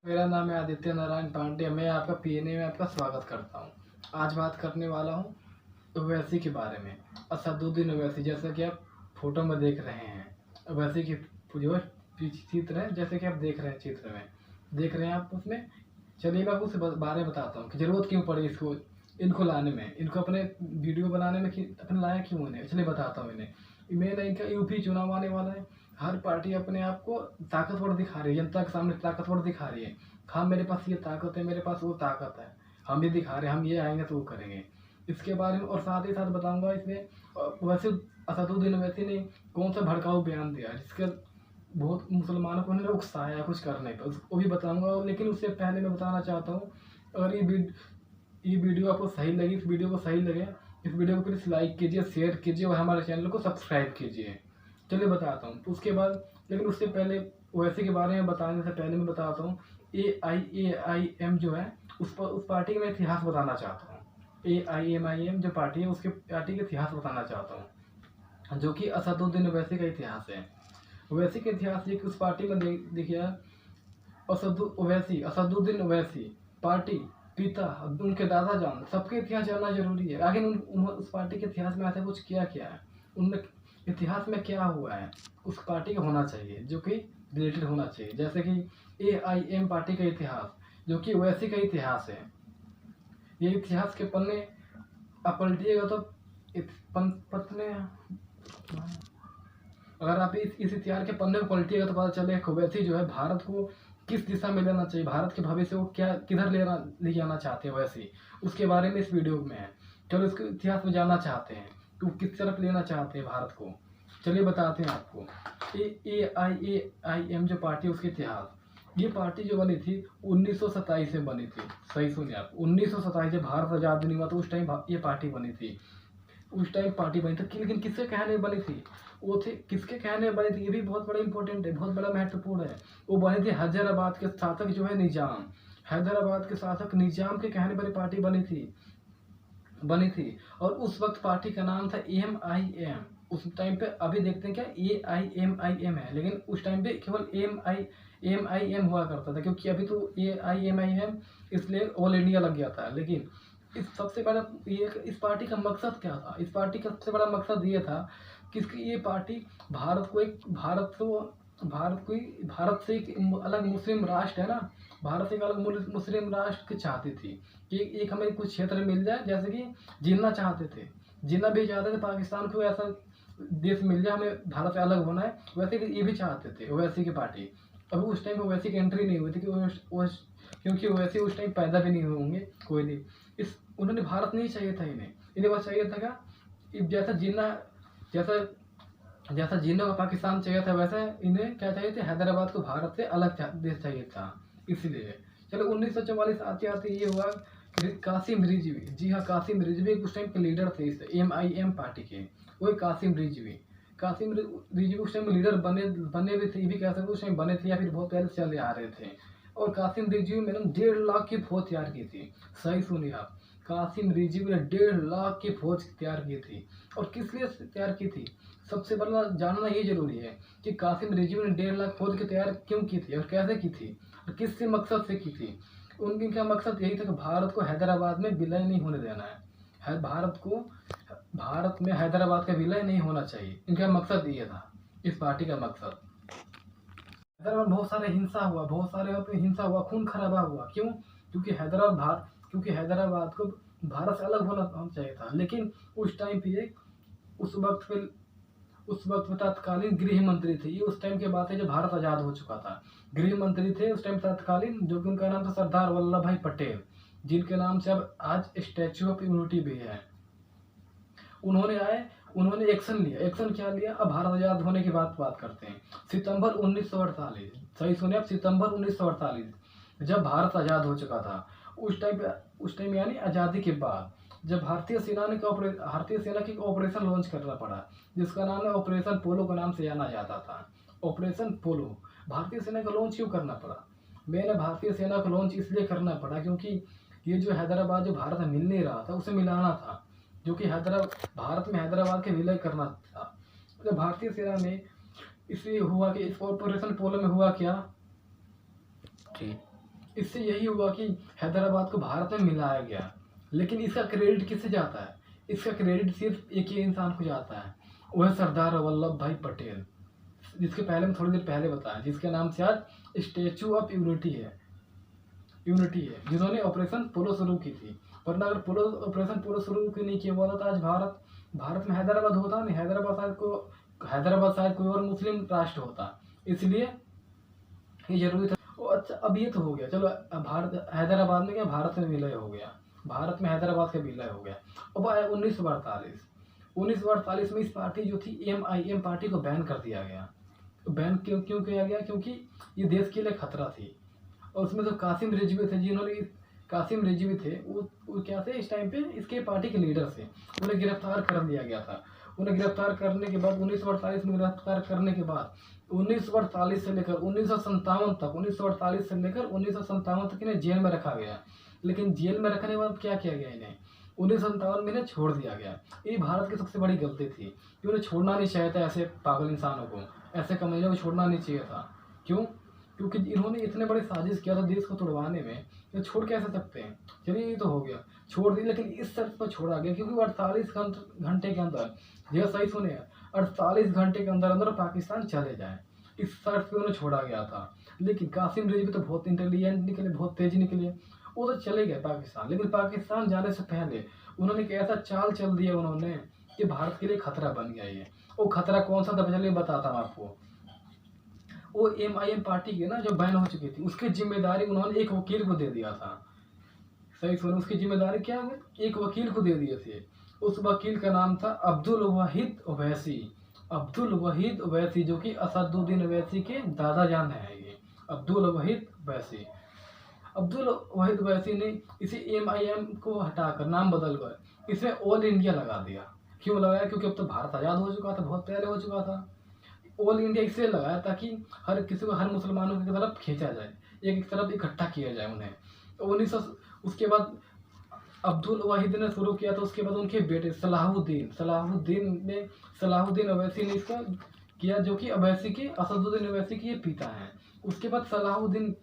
मेरा नाम है आदित्य नारायण पांडे। मैं आपका पीएनए में आपका स्वागत करता हूँ। आज बात करने वाला हूँ ओवैसी के बारे में। असदुद्दीन ओवैसी, जैसा कि आप फोटो में देख रहे हैं, ओवैसी की जो चित्र है, जैसे कि आप देख रहे हैं चित्र में, देख रहे हैं आप उसमें। चलिए मैं आपको उसके बारे में बताता हूँ कि ज़रूरत क्यों पड़ी इनको लाने में, इनको अपने वीडियो बनाने में अपने लाया क्यों इन्हें। चलिए बताता हूँ इन्हें। मेन इनका यूपी चुनाव आने वाला है। हर पार्टी अपने आप को ताकतवर दिखा रही है, जनता के सामने ताकतवर दिखा रही है। हाँ, मेरे पास ये ताकत है, मेरे पास वो ताकत है, हम भी दिखा रहे हैं, हम ये आएंगे तो वो करेंगे। इसके बारे में और साथ ही साथ बताऊंगा इसमें वैसे असदुद्दीन ओवैसी ने कौन सा भड़काऊ बयान दिया जिसके बहुत मुसलमानों को उन्होंने उकसाया कुछ करने पर, वो भी बताऊंगा। लेकिन उससे पहले मैं बताना चाहता हूँ, अगर ये वीडियो आपको सही लगी, इस वीडियो को सही लगे, इस वीडियो को प्लीज़ लाइक कीजिए, शेयर कीजिए और हमारे चैनल को सब्सक्राइब कीजिए। चलिए बताता हूँ उसके बाद। लेकिन उससे पहले ओवैसी के बारे में बताने से पहले मैं बताता हूँ AIAIM जो है उस पार्टी का मैं इतिहास बताना चाहता हूँ। AIMIM जो पार्टी है, उसके पार्टी का इतिहास बताना चाहता हूँ, जो कि असदुद्दीन ओवैसी का इतिहास है। ओवैसी का इतिहास ये कि उस पार्टी में देखिए, असदुद्दीन ओवैसी पार्टी, पिता, उनके दादा जान, सबके इतिहास जानना जरूरी है। आगे उस पार्टी के इतिहास में ऐसा कुछ किया क्या है, उनमें इतिहास में क्या हुआ है, उस पार्टी का होना चाहिए, जो कि रिलेटेड होना चाहिए। जैसे कि AIM पार्टी का इतिहास, जो कि ओवैसी का इतिहास है। ये इतिहास के पन्ने आप पलटिएगा तो पन्ने, अगर आप इस इतिहास के पन्ने को पलटिएगा तो पता चलेगा ओवैसी जो है भारत को किस दिशा में लेना चाहिए, भारत के भविष्य को क्या किधर ले जाना चाहते हैं ओवैसी, उसके बारे में इस वीडियो में है। चलो इसके इतिहास में जानना चाहते हैं कि वो किस तरफ लेना चाहते हैं भारत को। चलिए बताते हैं आपको। AIAIM जो पार्टी, उसके इतिहास। ये पार्टी जो बनी थी 1927 में बनी थी। सही सुनिए आप, 1927 जब भारत आज़ाद नहीं हुआ तो उस टाइम ये पार्टी बनी थी। उस टाइम पार्टी बनी थी, लेकिन किसके कहने बनी थी, वो थे किसके कहने बनी थी, ये भी बहुत बड़ा इंपॉर्टेंट है, बहुत बड़ा महत्वपूर्ण है। वो बनी थी हैदराबाद के शासक जो है निजाम, हैदराबाद के शासक निजाम के कहने पर पार्टी बनी थी। और उस वक्त पार्टी का नाम था MIM। उस टाइम पे, अभी देखते हैं क्या AIMIM है, लेकिन उस टाइम पे केवल MIM हुआ करता था, क्योंकि अभी तो AIMIM इसलिए ऑल इंडिया लग गया था। लेकिन इस सबसे बड़ा इस पार्टी का मकसद क्या था, इस पार्टी का सबसे बड़ा मकसद ये था कि ये पार्टी भारत से एक अलग मुस्लिम राष्ट्र है ना, भारत से एक अलग मुस्लिम राष्ट्र की चाहती थी कि एक हमें कुछ क्षेत्र मिल जाए, जैसे कि जिन्ना चाहते थे, जिन्ना भी चाहते थे पाकिस्तान को ऐसा देश मिल जाए, हमें भारत से अलग होना है, वैसे ये भी चाहते थे ओवैसी की पार्टी। अभी उस टाइम ओवैसी की एंट्री नहीं हुई थी क्योंकि ओवैसी उस टाइम पैदा भी नहीं हुए होंगे कोई नहीं। उन्होंने भारत नहीं चाहिए था, इन्हें बस चाहिए था क्या, जैसा जिन्ना को पाकिस्तान चाहिए था, वैसा इन्हें क्या चाहिए था, हैदराबाद को भारत से अलग देश चाहिए था, इसलिए। चलो 1944 आते आते ये हुआ कासिम रिजवी। जी हाँ, कासिम रिजवी उस टाइम के लीडर थे इस MIM पार्टी के, वही कासिम रिजवी उस टाइम लीडर बने भी थे, ये भी कह सकते उस टाइम बने थे या फिर बहुत पहले चले आ रहे थे। और कासिम रिजवी ने 1.5 लाख की फौज तैयार की थी। सही सुनिए आप, कासिम रिजवी ने 1.5 लाख की फौज तैयार की थी। और किस लिए तैयार की थी, सबसे पहला जानना ये जरूरी है कि कासिम रिजवी ने 1.5 लाख फौज की तैयार क्यों की थी और कैसे की थी और किस मकसद से की थी। उनका मकसद यही था कि भारत को हैदराबाद में विलय नहीं होने देना है, भारत में हैदराबाद का विलय नहीं होना चाहिए। इनका मकसद ये था, इस पार्टी का मकसद। हैदराबाद बहुत सारे हिंसा हुआ, खून खराबा हुआ। क्यों? क्योंकि हैदराबाद को भारत से अलग होना चाहिए था। लेकिन उस टाइम पे उस वक्त में तत्कालीन गृह मंत्री थे, ये उस टाइम की बात है जब भारत आज़ाद हो चुका था। गृह मंत्री थे उस टाइम तत्कालीन, जो कि उनका नाम था सरदार वल्लभ भाई पटेल, जिनके नाम से अब आज स्टैच्यू ऑफ यूनिटी भी है। उन्होंने एक्शन लिया। एक्शन क्या लिया, अब भारत आज़ाद होने की बात करते हैं। सितंबर 1948, सही सुने आप, सितंबर 1948 जब भारत आज़ाद हो चुका था, उस टाइम यानी आज़ादी के बाद, जब भारतीय सेना की ऑपरेशन लॉन्च करना पड़ा, जिसका नाम है ऑपरेशन पोलो के नाम से जाना जाता था। ऑपरेशन पोलो भारतीय सेना का लॉन्च क्यों करना पड़ा? मैंने भारतीय सेना का लॉन्च इसलिए करना पड़ा क्योंकि ये जो हैदराबाद जो भारत में मिल नहीं रहा था, उसे मिलाना था, जो कि भारत में हैदराबाद के विलय करना था। तो भारतीय सेना ने इसलिए हुआ कि इस ऑपरेशन पोलो में हुआ क्या, इससे यही हुआ कि हैदराबाद को भारत में मिलाया गया। लेकिन इसका क्रेडिट किससे जाता है? इसका क्रेडिट सिर्फ एक ही इंसान को जाता है, वह सरदार वल्लभ भाई पटेल, जिसके पहले में थोड़ी देर पहले बताया, जिसके नाम से आज स्टेचू ऑफ यूनिटी है, जिन्होंने ऑपरेशन पोलो शुरू की थी। वरना अगर ऑपरेशन पोलो शुरू नहीं किया हुआ था तो आज भारत में हैदराबाद होता नहीं। हैदराबाद शायद कोई और मुस्लिम राष्ट्र होता। इसलिए ये जरूरी था। अच्छा, अब ये तो हो गया, चलो भारत हैदराबाद में क्या भारत में विलय हो गया, भारत में हैदराबाद का विलय हो गया। अब आया 1948 में इस पार्टी जो थी MIM पार्टी को बैन कर दिया गया। बैन क्यों किया गया? क्योंकि ये देश के लिए खतरा थी। और उसमें तो कासिम रिजवी थे, वो क्या थे इस टाइम पे, इसके पार्टी के लीडर थे। उन्हें गिरफ्तार कर लिया गया था। उन्हें गिरफ्तार करने के बाद 1948 में गिरफ्तार करने के बाद 1948 से लेकर 1957 तक 1957 तक इन्हें जेल में रखा गया। लेकिन जेल में रखने के बाद क्या किया गया? इन्हें 1957 में इन्हें छोड़ दिया गया। ये भारत की सबसे बड़ी गलती थी कि उन्हें छोड़ना नहीं चाहिए था। ऐसे पागल इंसानों को, ऐसे कमीनों को छोड़ना नहीं चाहिए था। क्यों? क्योंकि इन्होंने इतने बड़े साजिश किया था देश को तोड़वाने में, तो छोड़ कैसे सकते हैं? चलिए ये तो हो गया, छोड़ दी। लेकिन इस शर्त पर छोड़ा गया क्योंकि 48 घंटे के अंदर, यह सही सुने, 48 घंटे के अंदर अंदर पाकिस्तान चले जाए, इस शर्त पे उन्हें छोड़ा गया था। लेकिन कासिम रिजवी तो बहुत इंटेलिजेंट निकले, बहुत तेज निकले, वो तो चले गए पाकिस्तान। लेकिन पाकिस्तान जाने से पहले उन्होंने एक ऐसा चाल चल दिया उन्होंने कि भारत के लिए खतरा बन गया ये। वो खतरा कौन सा था चलिए बताता हूँ आपको। वो MIM पार्टी के ना जो बैन हो चुकी थी, उसकी जिम्मेदारी उन्होंने एक वकील को दे दिया था। सही सुनो, उसकी जिम्मेदारी क्या है? एक वकील को दे दिए थे। उस वकील का नाम था अब्दुल वहीद ओवैसी, जो कि असदुद्दीन ओवैसी के दादा जान है। ये अब्दुल वहीद ओवैसी ने इसे MIM को हटाकर नाम बदलकर इसमें ऑल इंडिया लगा दिया। क्यों लगाया? क्योंकि अब तो भारत आज़ाद हो चुका था, बहुत पहले हो चुका था। ऑल इंडिया इसलिए लगाया ताकि हर किसी को, हर मुसलमानों की तरफ खींचा जाए, एक तरफ इकट्ठा किया जाए उन्हें। उसके बाद अब्दुल वाहिद ने शुरू किया, तो उसके बाद उनके बेटे सलाहुद्दीन ओवैसी ने इसको किया, जो कि असदुद्दीन ओवैसी के ये पिता हैं। उसके बाद सलाहुद्दीन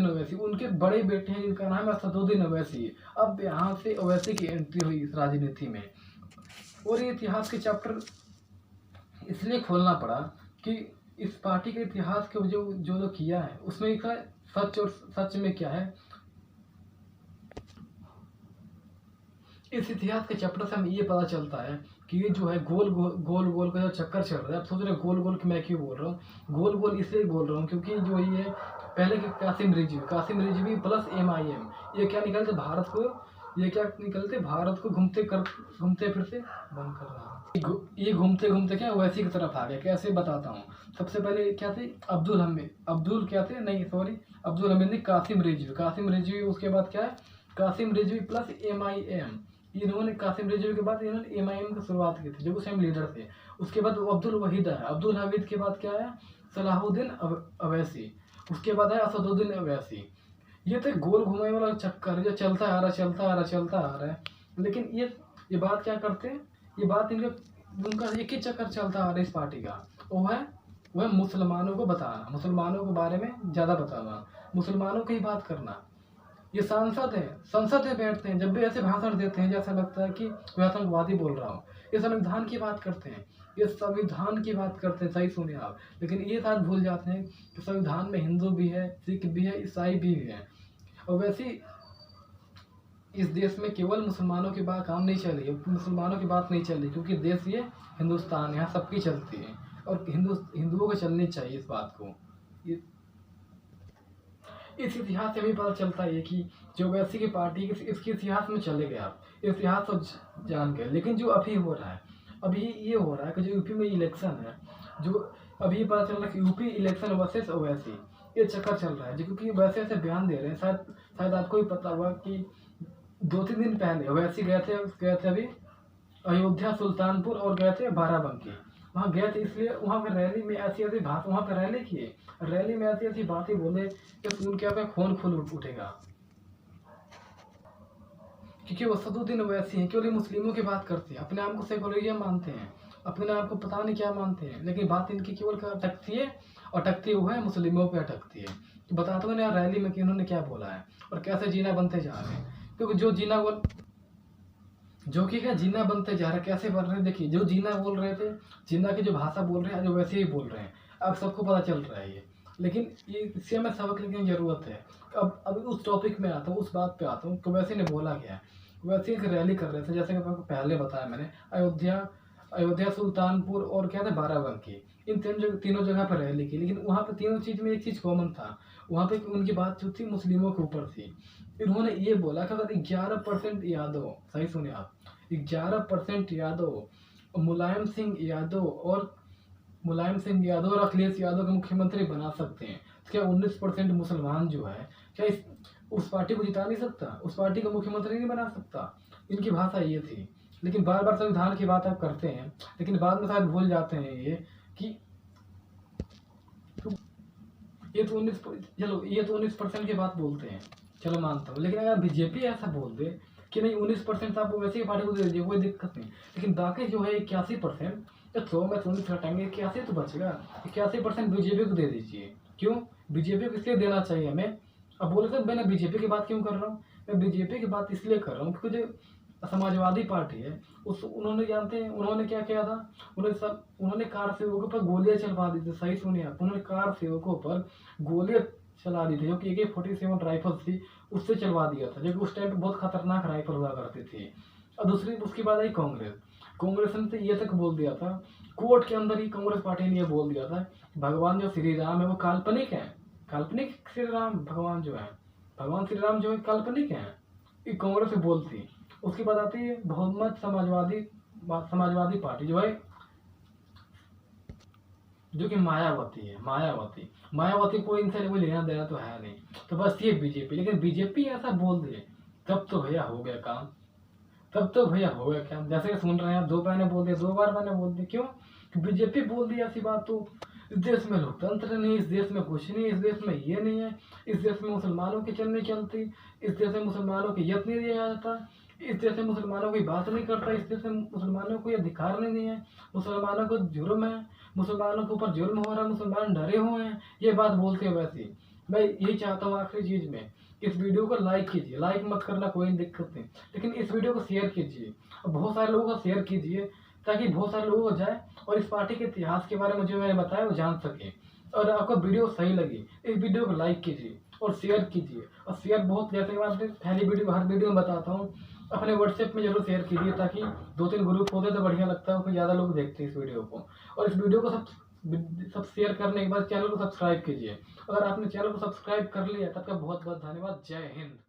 ओवैसी, उनके बड़े बेटे हैं जिनका नाम है असदुद्दीन ओवैसी। अब यहाँ से ओवैसी की एंट्री हुई इस राजनीति में। और ये इतिहास के चैप्टर इसलिए खोलना पड़ा कि इस पार्टी के इतिहास के जो किया है उसमें एक सच, और सच में क्या है। इस इतिहास के चैप्टर से हमें ये पता चलता है कि ये जो है गोल गोल का जो चक्कर चल रहा है। आप सोच रहे गोल गोल की मैं क्यों बोल रहा हूँ? गोल इसलिए बोल रहा हूँ क्योंकि जो ये पहले के कासिम रिजवी प्लस MIM, ये क्या निकलते भारत को घूमते फिरते बंद कर रहा है। ये घूमते क्या ओवैसी की तरफ आ गया। कैसे बताता हूँ। सबसे पहले क्या थे? अब्दुल हमीद ने कासिम रिजवी, उसके बाद क्या है? Qasim Rizvi plus MIM। इन्होंने कासिम रिजवी के बाद इन्होंने MIM की शुरुआत की थी, जो सेम लीडर थे। उसके बाद अब्दुल हमीद के बाद क्या है? सलाहुद्दीन ओवैसी। उसके बाद है असदुद्दीन ओवैसी। ये तो गोल घुमाने वाला चक्कर जो चलता आ रहा है। लेकिन ये बात क्या करते हैं? ये बात उनका एक ही चक्कर चलता आ रहा है इस पार्टी का। वो है मुसलमानों को बताना, मुसलमानों के बारे में ज़्यादा बताना, मुसलमानों की ही बात करना। ये संसद में बैठते हैं, जब भी ऐसे भाषण देते हैं जैसा लगता है कि कोई आतंकवादी बोल रहा हो। ये संविधान की बात करते हैं, सही सुने आप। लेकिन ये बात भूल जाते हैं कि संविधान में हिंदू भी है, सिख भी है, ईसाई भी है। और वैसे इस देश में केवल मुसलमानों की बात काम नहीं चली, मुसलमानों की बात नहीं चली, क्योंकि देश ये हिंदुस्तान, यहाँ सबकी चलती है और हिंदुओं को चलनी चाहिए इस बात को। इस इतिहास से भी पता चलता है कि जो वैसी की पार्टी इसके इतिहास में चले गए आप, इतिहास तो जान गए। लेकिन जो अभी हो रहा है, अभी ये हो रहा है कि जो यूपी में इलेक्शन है, जो अभी पता चल रहा है कि यूपी इलेक्शन वर्सेस ओवैसी, ये चक्कर चल रहा है। जो क्योंकि वैसे ऐसे बयान दे रहे हैं, शायद आपको भी पता होगा कि 2-3 दिन पहले ओवैसी गए थे अभी अयोध्या, सुल्तानपुर और गए थे बाराबंकी। वहाँ गए थे इसलिए वहाँ पर रैली में ऐसी बात, वहाँ पर रैली किए, रैली में ऐसी बातें बोले कि सुन के आपका खून खुल उठेगा। क्योंकि वो असदुद्दीन ओवैसी हैं, केवल मुस्लिमों की बात करते हैं, अपने आप को सेकुलरिज्म मानते हैं, अपने आप को पता नहीं क्या मानते हैं। लेकिन बात इनकी केवल अटकती है अटकती वो है, मुस्लिमों पे अटकती है। तो बताता हूँ ना रैली में कि उन्होंने क्या बोला है और कैसे जीना बनते जा रहे हैं। क्योंकि जो कि क्या जीना बनते जा रहे हैं, कैसे बन रहे हैं। देखिए जो जीना बोल रहे थे, जीना की जो भाषा बोल रहे हैं जो वैसे ही बोल रहे हैं, अब सबको पता चल रहा है ये। लेकिन ये इससे हमें सबक लेने की जरूरत है। अब उस टॉपिक में आता हूँ, उस बात पे आता हूँ कि वैसे ने बोला क्या है। वैसे एक रैली कर रहे थे, जैसे कि आपको पहले बताया मैंने, अयोध्या, सुल्तानपुर और क्या था बाराबंकी, इन तीनों जगह पर रैली की। लेकिन वहाँ पे तीनों चीज़ में एक चीज़ कॉमन था, वहाँ पे उनकी बात जो थी मुस्लिमों के ऊपर थी। इन्होंने ये बोला कि अगर 11% यादव, सही सुने आप, 11% यादव मुलायम सिंह यादव और अखिलेश यादव को मुख्यमंत्री बना सकते हैं, तो क्या 19% मुसलमान जो है क्या उस पार्टी को जिता नहीं सकता, उस पार्टी को मुख्यमंत्री नहीं बना सकता। इनकी भाषा ये थी। लेकिन बार बार संविधान की बात आप करते हैं, लेकिन बाद में शायद भूल जाते हैं ये कि ये तो 19% की बात बोलते हैं, चलो मानता हूँ। लेकिन अगर बीजेपी ऐसा बोल दे कि नहीं 19% आप वैसे ही पार्टी को दे दीजिए, कोई दिक्कत नहीं। लेकिन बाकी जो है 81%, तो 100 में 19 हटाएंगे, 81 तो बचेगा। 81% बीजेपी को दे दीजिए। क्यों बीजेपी को इसलिए देना चाहिए हमें। अब बोले सर मैं बीजेपी की बात क्यों कर रहा हूँ, मैं बीजेपी की बात इसलिए कर रहा हूँ क्योंकि जो समाजवादी पार्टी है उस उन्होंने जानते हैं उन्होंने क्या किया था। उन्होंने कार सेवकों पर गोलियां चलवा दी थी, सही सुनिए आप, उन्होंने कार सेवकों पर गोलियां चला दी थी, जो कि AK-47 राइफल थी, उससे चलवा दिया था, जो कि उस टाइम पे बहुत खतरनाक राइफल हुआ करती थी। और दूसरी उसके बाद आई कांग्रेस ने तो ये तक बोल दिया था, कोर्ट के अंदर ही कांग्रेस पार्टी ने ये बोल दिया था, भगवान जो श्री राम है वो काल्पनिक है, काल्पनिक श्री राम भगवान जो है, भगवान श्री राम जो है काल्पनिक है। ये कांग्रेस से बोलती। उसके बाद आती है बहुमत समाजवादी पार्टी जो है, जो कि मायावती को इनसे कोई लेना देना तो है नहीं, तो बस ये बीजेपी। लेकिन बीजेपी ऐसा बोल दे तब तो भैया हो गया काम, जैसे कि सुन रहे हैं आप, 2 महीने बोल दिया, 2 बार मैंने बोल दिया। क्यों बीजेपी बोल दिया ऐसी बात। तो इस देश में लोकतंत्र नहीं, इस देश में कुछ नहीं, इस देश में ये नहीं है, इस देश में मुसलमानों की चल नहीं चलती, इस देश में मुसलमानों की यत नहीं दिया जाता, इस देश में मुसलमानों की बात नहीं करता, इस देश में मुसलमानों को ये अधिकार नहीं है, मुसलमानों को जुर्म है, मुसलमानों के ऊपर जुर्म हो रहा है, मुसलमान डरे हुए हैं, ये बात बोलते हैं। वैसे मैं यही चाहता हूँ आखिरी चीज़ में, इस वीडियो को लाइक कीजिए, लाइक मत करना कोई दिक्कत नहीं, लेकिन इस वीडियो को शेयर कीजिए और बहुत सारे लोगों को शेयर कीजिए, ताकि बहुत सारे लोगों को जाए और इस पार्टी के इतिहास के बारे में जो मैंने बताया वो जान सके। और आपको वीडियो सही लगी, इस वीडियो को लाइक कीजिए और शेयर कीजिए। और शेयर बहुत, जैसे कि मैं पहली वीडियो हर वीडियो में बताता हूँ, अपने व्हाट्सएप में जरूर शेयर कीजिए, ताकि 2-3 ग्रुप होते तो बढ़िया लगता है, फिर ज़्यादा लोग देखते हैं इस वीडियो को। और इस वीडियो को सब शेयर करने के बाद चैनल को सब्सक्राइब कीजिए। अगर आपने चैनल को सब्सक्राइब कर लिया तब का बहुत बहुत धन्यवाद। जय हिंद।